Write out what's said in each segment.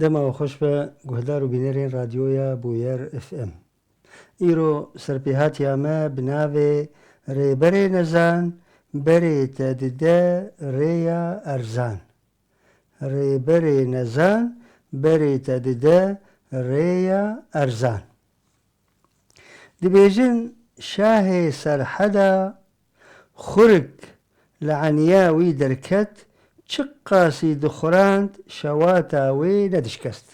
دما وخۆش بە گوهدار و بینەرێن رادیۆیە بویر FM. ئیرۆ سەرپێهاتیامە بناوێ ڕێبەرێ نەزان بەرێتە ددە ڕێیە ئەرزان. ڕێبەرێ نەزان بەرێتە ددە ڕێیە ئەرزان. دەبێژن شاهێ سەرحەدا خورک لە عنیاوی دەرکەت چ قاسی دخوراند شەواتاوێ نەدشکەست.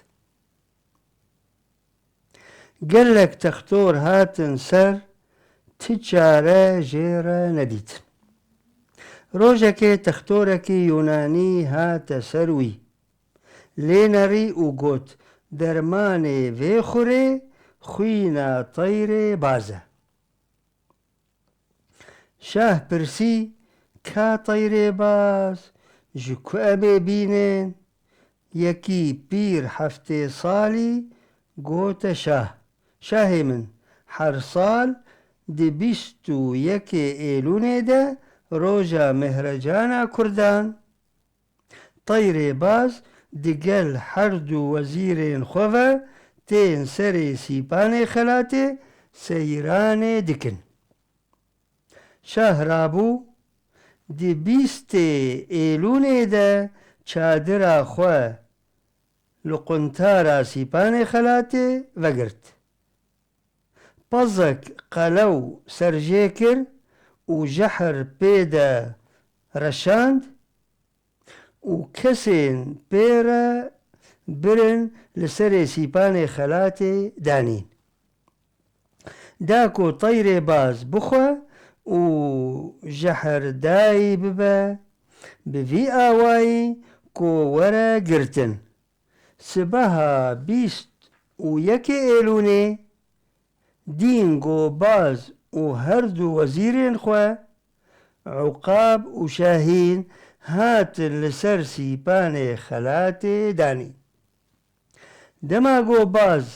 گەلێک تەختۆر هاتن سەر ت چارە ژێرە نەدیت. ڕۆژێکێ تەختۆرێکی یۆنانی هاتە سەروی لێنەڕی و گوت دەرمانێ vê xurê xwîna teyrê baz e. Şah pirsî ka teyrê baz ji ku em ê bînin? Yekî pîr heftê salî gote şah, şahê min her sal di bîst û yekê êlûnê de roja Mehrecana Kurdan teyrê baz digel her du wezîrên xwe ve tên serê sîpanê xelatê seyranê dikin. Şah rabû di bîstê êlûnê de çadira xwe li quntara sîpanê xelatê vegirt. Pezek qelew serjê kir û jehr pê de reşand û kesên pê re birin li serê sîpanê xelatê danîn. Da ku teyrê baz bixwe û jehrdayî bibe bi vî awayî ku were girtin. Sibeha bîst û yekê êlûnê dîn gobaz û her du wezîrên xwe Uqab û Şahîn hatin li ser sîpanê xelatê danîn. Dema gobaz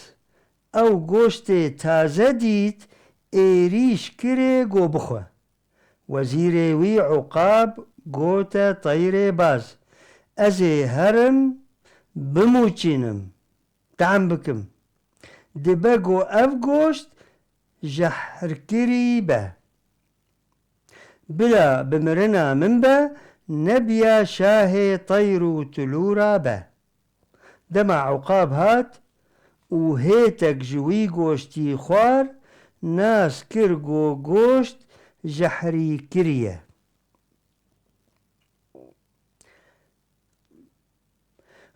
ew goştê taze dît êrîş kirê got bixwe. Wezîrê wî Uqab gote teyrê baz ez ê herim bimûçînim team bikim. Dibe got ev goşt jehrkirî be. Bila bi mirina min be nebiya şahê teyr û tulûra be. Dema Uqab hat û hêtek ji wî goştî xwar nas kir got goşt jehrî kiriye.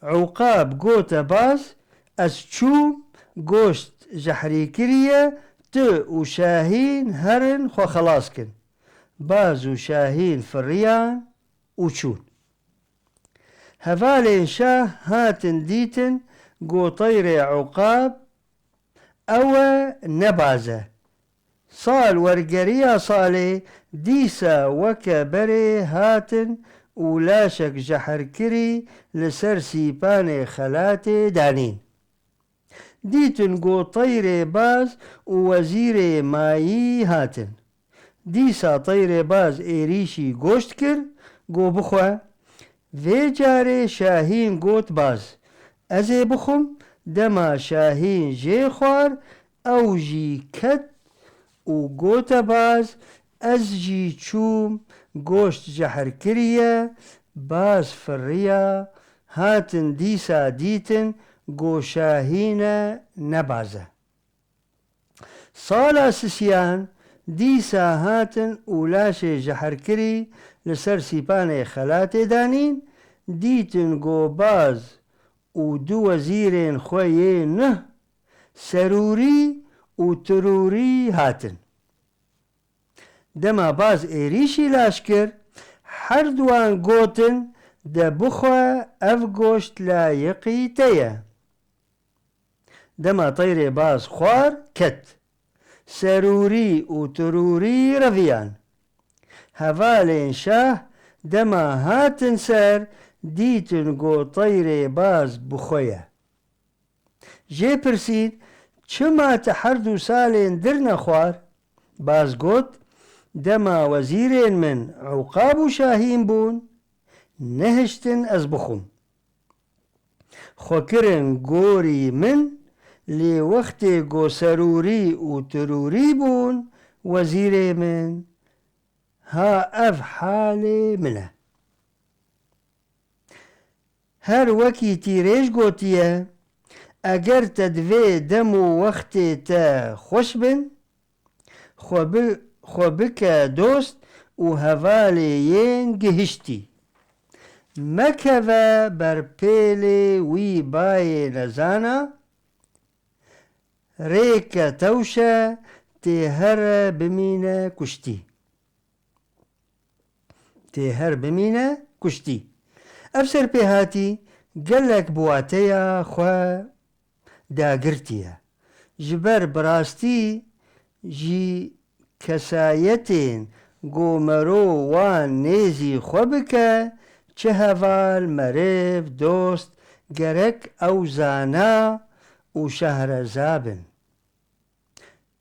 Uqab gote baz ez çûm goşt jehrî kiriye tu û Şahîn herin xwe xelas kin. Baz û Şahîn firiyan û çûn. Hevalên şah hatin dîtin got teyrê Uqab ew e ne baz e. Sal wergeriya salê dîsa weke berê hatin û laşek jehrkirî li ser sîpanê xelatê danîn. Dîtin got teyrê baz û wezîrê mayî hatin. Dîsa teyrê baz êrîşî goşt kir got bixwe. Vê carê Şahîn got baz ez ê bixwim. Dema Şahîn jê xwar ew jî ket û gote baz ez jî çûm goşt jehrkiriye. Baz firiya hatin dîsa dîtin got Şahîn e ne baz e. Sala sisiyan dîsa hatin û laşê jehrkirî li ser sîpanê xelatê danîn. Dîtin got baz û du wezîrên xwe yê nûh serûrî û turûrî hatin. Dema baz êrîşî laş kir her duan gotin de bixwe ev goşt layiqî te ye. Dema teyrê baz xwar ket. Serûrî û turûrî reviyan. Hevalên şah dema hatin ser dîtin got teyrê baz bixwe ye. Jê pirsîn çima te her du salên dir nexwar? Baz got dema wezîrên min Uqab û Şahîn bûn nehiştin ez bixwim. خوكرن گوری من لی وقت گو سروری و تروری بون وزیر من ها اف حال منه. هر وکی تیریش گوتیه اگر تدوی دم و وقت تا خوش بن خو بکه دوست و هوالی ین گهشتی مکوه بر پیل وی بای نزانا ریک توشه تی هر بمینه کشتی افسر پی هاتی گلک بواتیا خواه داگرتیه جبر براستی جی کسایتین گومرو وان نیزی خواه بکه چه هوال مریف دوست گرک او زانا و شهرزابن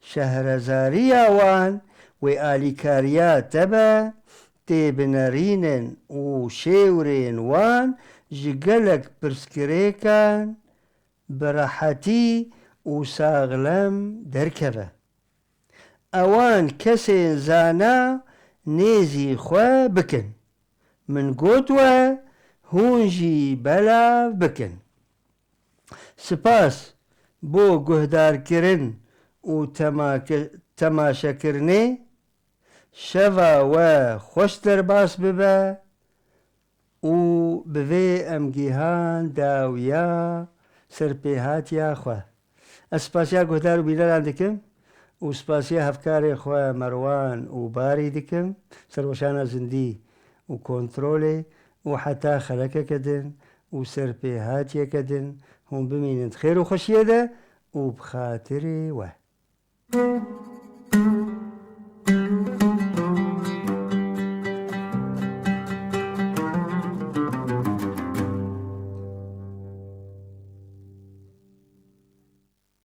شهرزاری وان و آلیکاریا تبا تی بنرینن و شیورین وان جگلک پرسکریکان براحتی و ساغلم درکبه اوان کسی زانا نیزی خواه بکن من گوتوه هونجی بلا بکن. سپاس بو گهدار کرن و تماشا کرنه شوا و خوش در باس ببه و بوی امگیهان داویا سرپیهات خواه. اسپاسیا گهدار و بیلران دکم و سپاسیا هفکار خواه مروان و باری دکم سروشان زندی و کنترول و حتی خلقه کدن و سرپیهات کدن هم بمینند خیر و خوشیه ده و بخاطر و